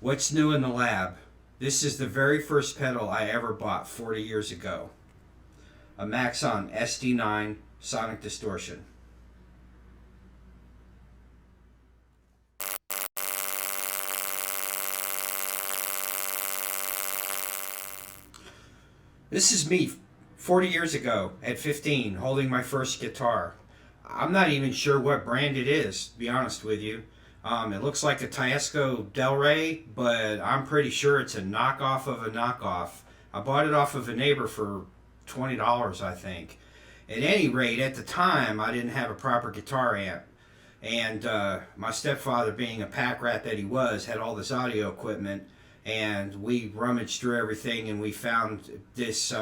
What's new in the lab? This is the very first pedal I ever bought 40 years ago. A Maxon SD-9 Sonic Distortion. This is me 40 years ago at 15 holding my first guitar. I'm not even sure what brand it is, to be honest with you. It looks like a Tiesco Del Rey, but I'm pretty sure it's a knockoff of a knockoff. I bought it off of a neighbor for $20, I think. At any rate, at the time, I didn't have a proper guitar amp. And my stepfather, being a pack rat that he was, had all this audio equipment. And we rummaged through everything and we found this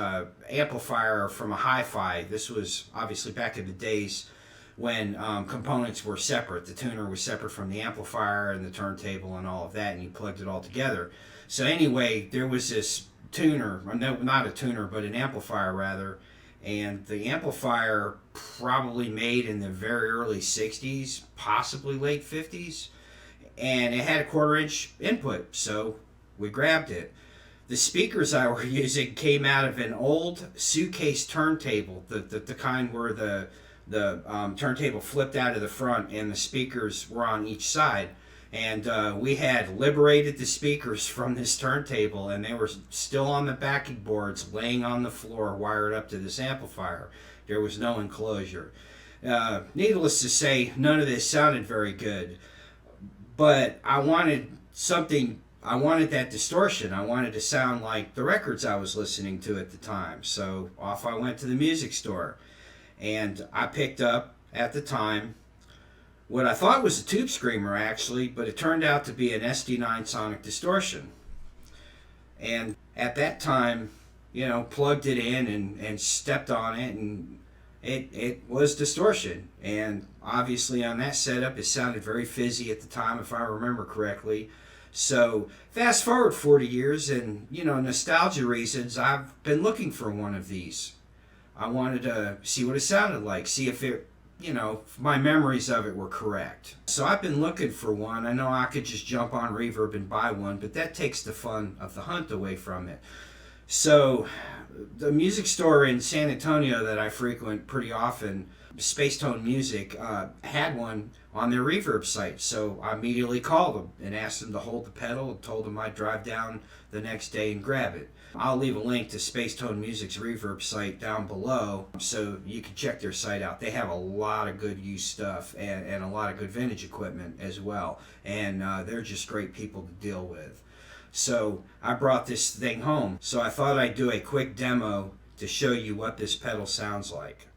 amplifier from a hi-fi. This was obviously back in the days when components were separate. The tuner was separate from the amplifier and the turntable and all of that, and you plugged it all together. So anyway, there was this tuner, or no, not a tuner, but an amplifier rather, and the amplifier probably made in the very early 60s, possibly late 50s, and it had a 1/4-inch input, so we grabbed it. The speakers I were using came out of an old suitcase turntable, the kind where the turntable flipped out of the front and the speakers were on each side. And we had liberated the speakers from this turntable, and they were still on the backing boards, laying on the floor, wired up to this amplifier. There was no enclosure. Needless to say, none of this sounded very good. But I wanted something. I wanted that distortion. I wanted to sound like the records I was listening to at the time. So off I went to the music store. And I picked up, at the time, what I thought was a tube screamer, actually, but it turned out to be an SD-9 Sonic Distortion. And at that time, you know, plugged it in and stepped on it, and it was distortion. And obviously on that setup, it sounded very fizzy at the time, if I remember correctly. So fast forward 40 years, and, you know, nostalgia reasons, I've been looking for one of these. I wanted to see what it sounded like, see if it, you know, if my memories of it were correct. So I've been looking for one. I know I could just jump on Reverb and buy one, but that takes the fun of the hunt away from it. So the music store in San Antonio that I frequent pretty often, Space Tone Music, had one on their Reverb site. So I immediately called them and asked them to hold the pedal and told them I'd drive down the next day and grab it. I'll leave a link to Space Tone Music's Reverb site down below so you can check their site out. They have a lot of good used stuff and a lot of good vintage equipment as well. And they're just great people to deal with. So I brought this thing home. So I thought I'd do a quick demo to show you what this pedal sounds like.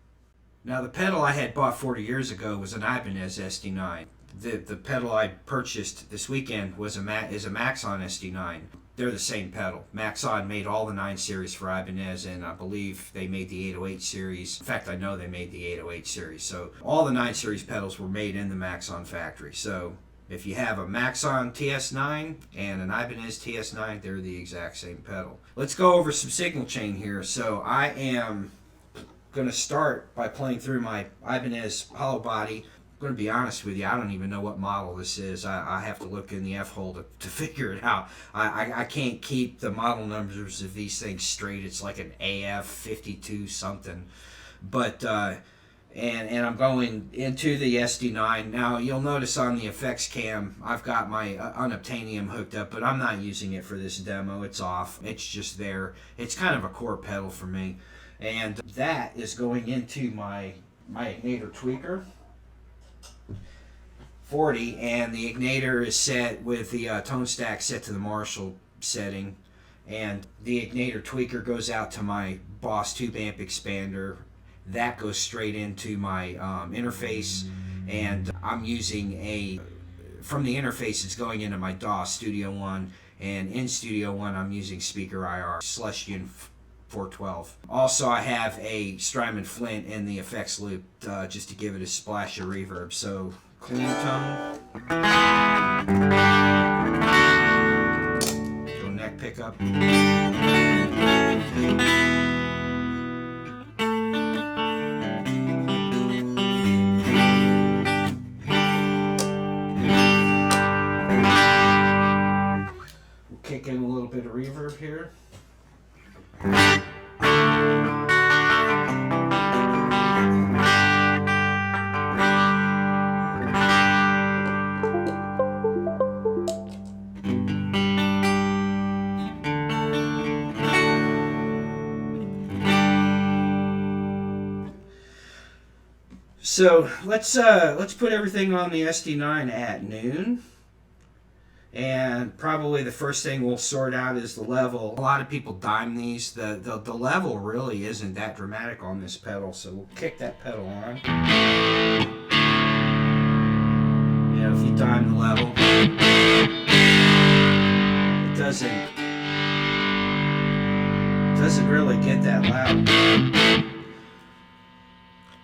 Now, the pedal I had bought 40 years ago was an Ibanez SD-9. The pedal I purchased this weekend is a Maxon SD-9. They're the same pedal. Maxon made all the 9 series for Ibanez, and I believe they made the 808 series. In fact, I know they made the 808 series. So all the 9 series pedals were made in the Maxon factory. So if you have a Maxon TS9 and an Ibanez TS9, they're the exact same pedal. Let's go over some signal chain here. So I am going to start by playing through my Ibanez hollow body. I'm going to be honest with you, I don't even know what model this is. I have to look in the F-hole to figure it out. I can't keep the model numbers of these things straight. It's like an AF52 something. But, and I'm going into the SD9. Now, you'll notice on the effects cam, I've got my unobtainium hooked up, but I'm not using it for this demo. It's off. It's just there. It's kind of a core pedal for me. And that is going into my Ignator tweaker. 40, and the Ignator is set with the tone stack set to the Marshall setting, and the Ignator tweaker goes out to my Boss tube amp expander. That goes straight into my interface, and I'm using from the interface it's going into my DAW Studio One, and in Studio One I'm using Speaker IR Celestion 412. Also, I have a Strymon Flint in the effects loop just to give it a splash of reverb. So clean tone, go neck pickup, kick in a little bit of reverb here. So let's put everything on the SD9 at noon, and probably the first thing we'll sort out is the level. A lot of people dime these. The level really isn't that dramatic on this pedal, so we'll kick that pedal on. You know, if you dime the level, it doesn't really get that loud.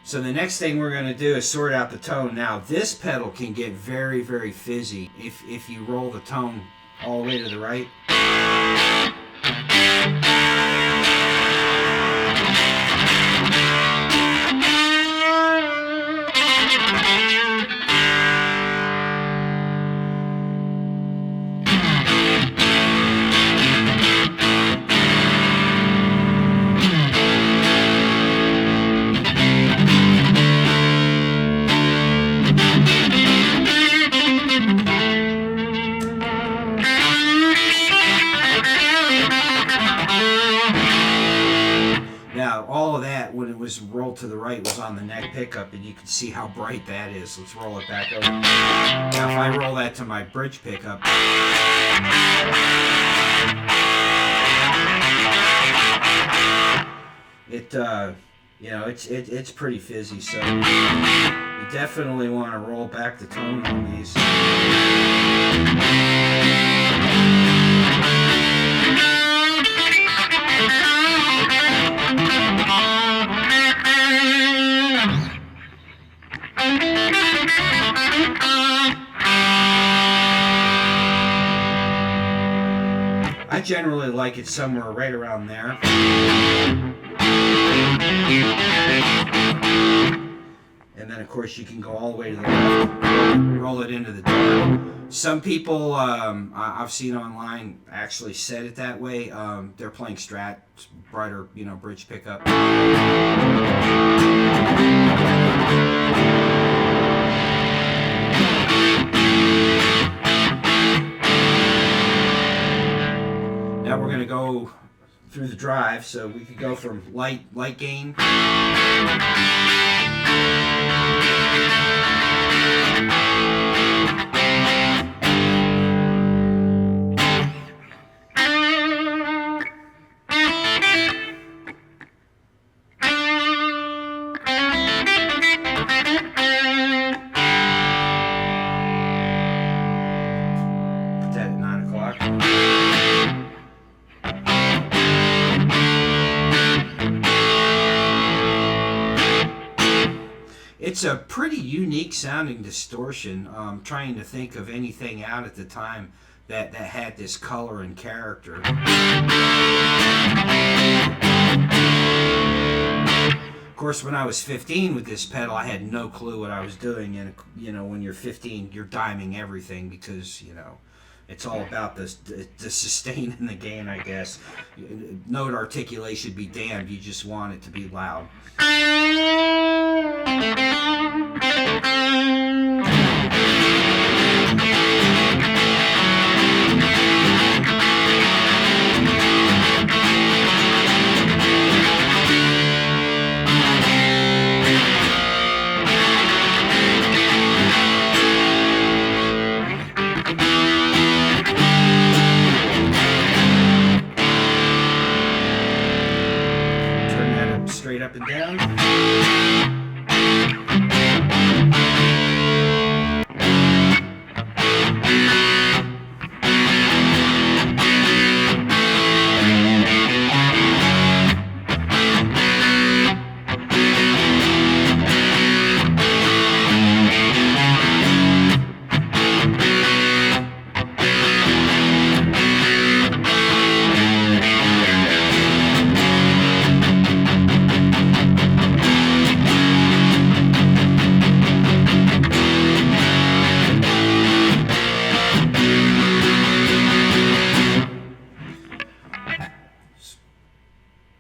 So the next thing we're going to do is sort out the tone. Now this pedal can get very, very fizzy if you roll the tone all the way to the right. Now, all of that, when it was rolled to the right, was on the neck pickup, and you can see how bright that is. Let's roll it back over. Now, if I roll that to my bridge pickup, you know, it's pretty fizzy. So you definitely want to roll back the tone on these. I generally like it somewhere right around there. And then of course you can go all the way to the left, roll it into the dark. Some people I've seen online actually set it that way. They're playing Strat, brighter, you know, bridge pickup. Now we're going to go through the drive, so we could go from light gain. Put that at 9 o'clock. It's a pretty unique sounding distortion. Trying to think of anything out at the time that had this color and character. Of course, when I was 15 with this pedal, I had no clue what I was doing. And you know, when you're 15, you're diming everything because, you know, it's all about the sustain and the gain, I guess. Note articulation be damned. You just want it to be loud. Straight up and down.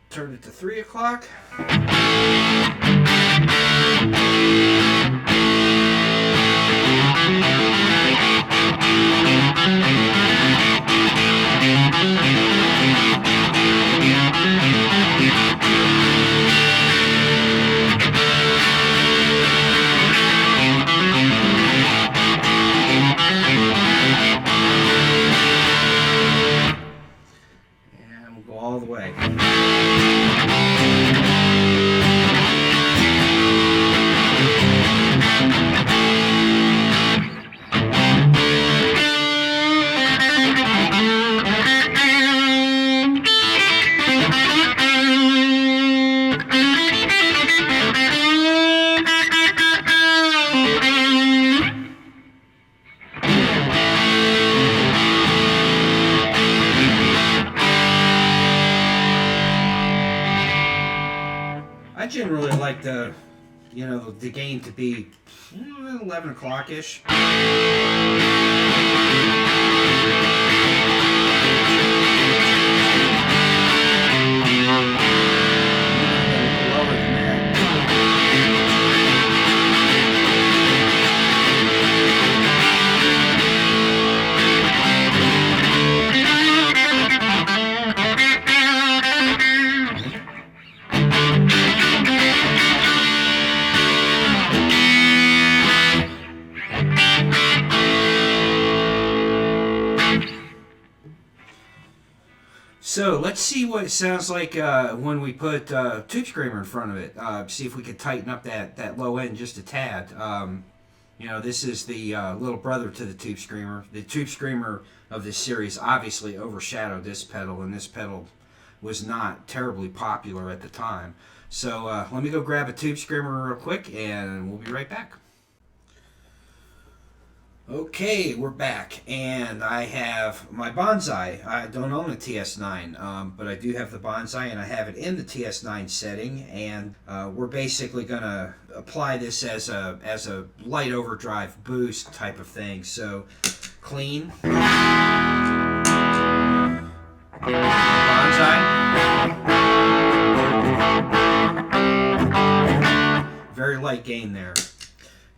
Turn it to 3 o'clock. And we'll go all the way. I generally like the gain to be 11 o'clock-ish. Lower than that. So let's see what it sounds like when we put tube screamer in front of it. See if we could tighten up that low end just a tad. This is the little brother to the tube screamer. The tube screamer of this series obviously overshadowed this pedal, and this pedal was not terribly popular at the time. So let me go grab a tube screamer real quick, and we'll be right back. Okay, we're back, and I have my Bonsai. I don't own a TS9, but I do have the Bonsai, and I have it in the TS9 setting, and we're basically going to apply this as a light overdrive boost type of thing. So, clean. Bonsai. Very light gain there.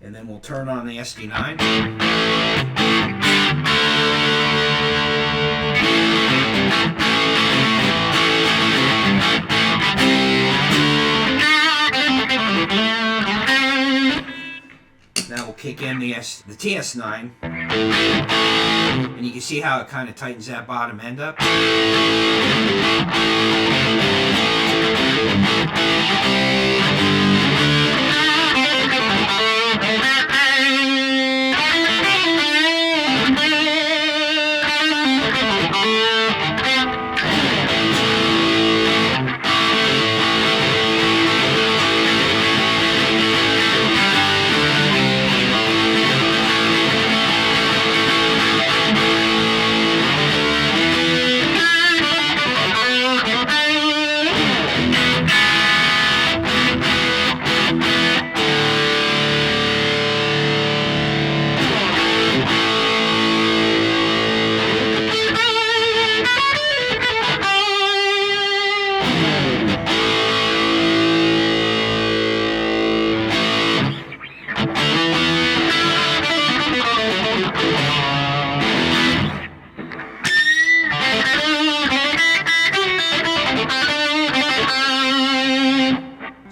And then we'll turn on the SD-9. Now we'll kick in the TS9. And you can see how it kind of tightens that bottom end up.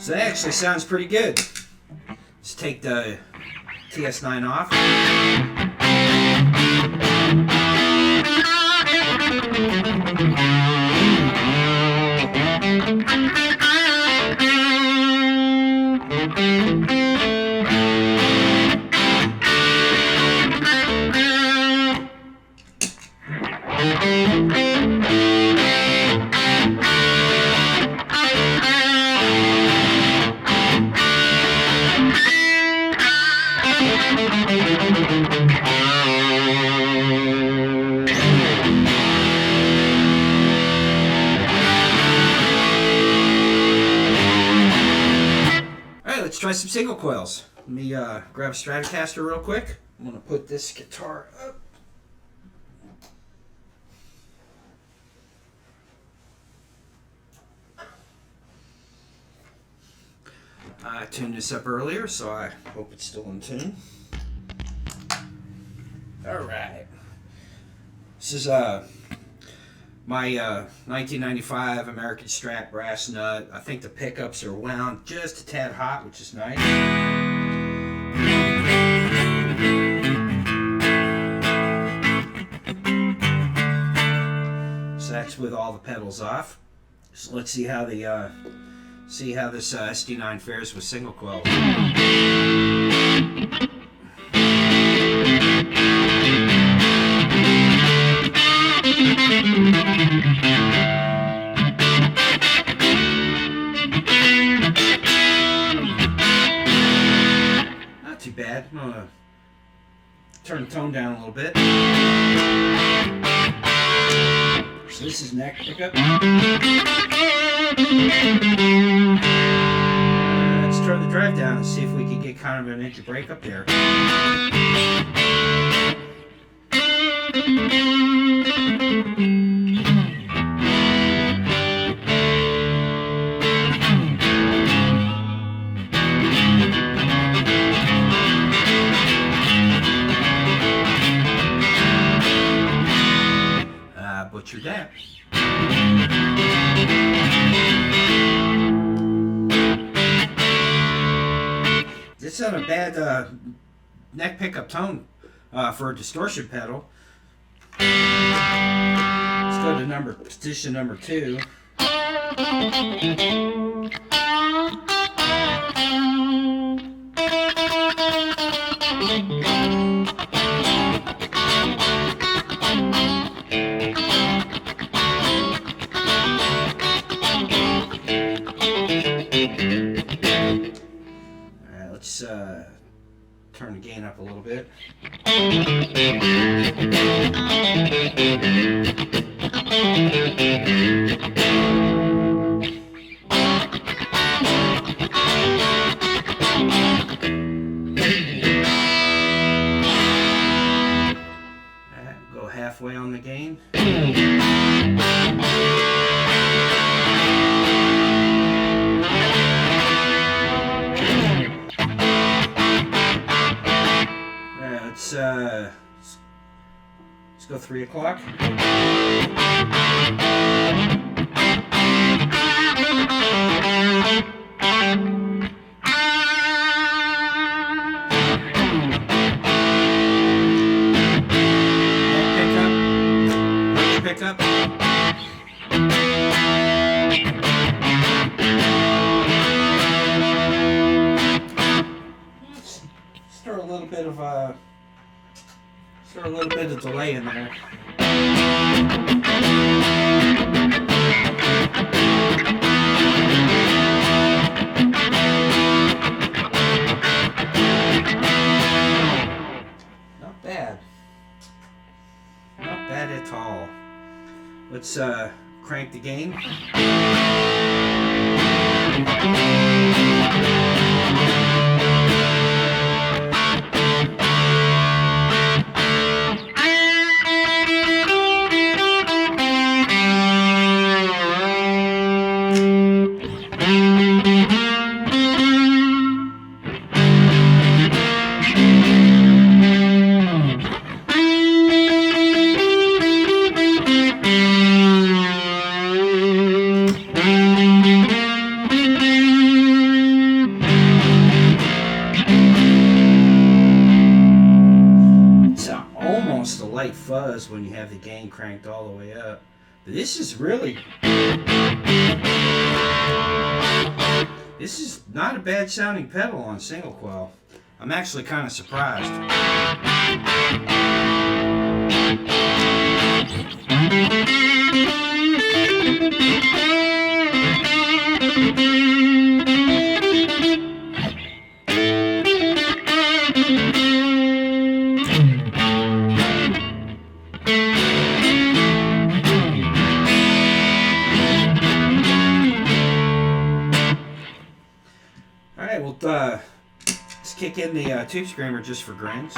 So that actually sounds pretty good. Let's take the TS9 off. Let's try some single coils. Let me grab a Stratocaster real quick. I'm going to put this guitar up. I tuned this up earlier, so I hope it's still in tune. Alright. This is my 1995 American Strat brass nut. I think the pickups are wound just a tad hot, which is nice. So that's with all the pedals off. So let's see how this SD9 fares with single coil. Not too bad. I'm gonna turn the tone down a little bit. So this is neck pickup. Let's turn the drive down and see if we can get kind of an inch of break up there. Butchered that. It's not a bad neck pickup tone for a distortion pedal. Let's go to position number 2. Let's turn the gain up a little bit. Go halfway on the gain. Let's go 3 o'clock. Pickup. Start a little bit of delay in there. Not bad. Not bad at all. Let's crank the gain. Light fuzz when you have the gain cranked all the way up. But this is not a bad sounding pedal on single coil. I'm actually kind of surprised. Alright, well, let's kick in the tube screamer just for grins.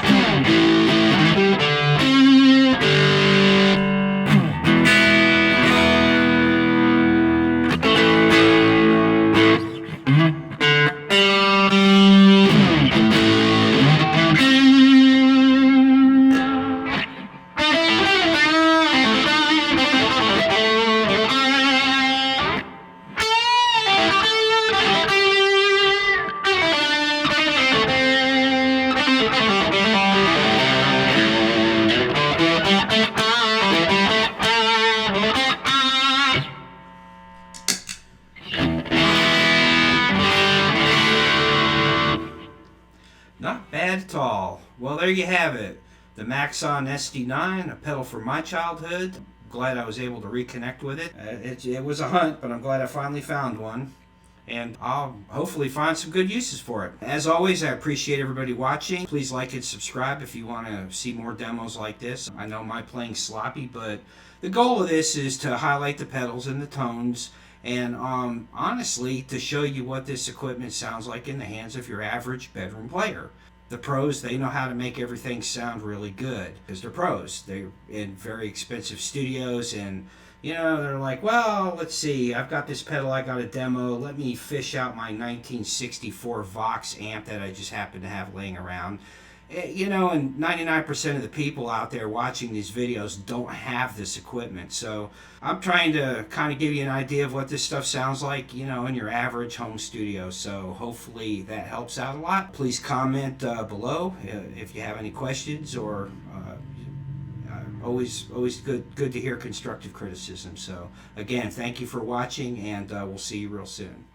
tall. Well, there you have it. The Maxon SD-9, a pedal from my childhood. Glad I was able to reconnect with it. It was a hunt, but I'm glad I finally found one. And I'll hopefully find some good uses for it. As always, I appreciate everybody watching. Please like and subscribe if you want to see more demos like this. I know my playing's sloppy, but the goal of this is to highlight the pedals and the tones, and honestly, to show you what this equipment sounds like in the hands of your average bedroom player. The pros, they know how to make everything sound really good because they're pros. They're in very expensive studios, and you know, they're like, well, let's see, I've got this pedal, I got a demo, let me fish out my 1964 Vox amp that I just happen to have laying around. You know, and 99% of the people out there watching these videos don't have this equipment. So I'm trying to kind of give you an idea of what this stuff sounds like, you know, in your average home studio. So hopefully that helps out a lot. Please comment below if you have any questions, or always good to hear constructive criticism. So again, thank you for watching, and we'll see you real soon.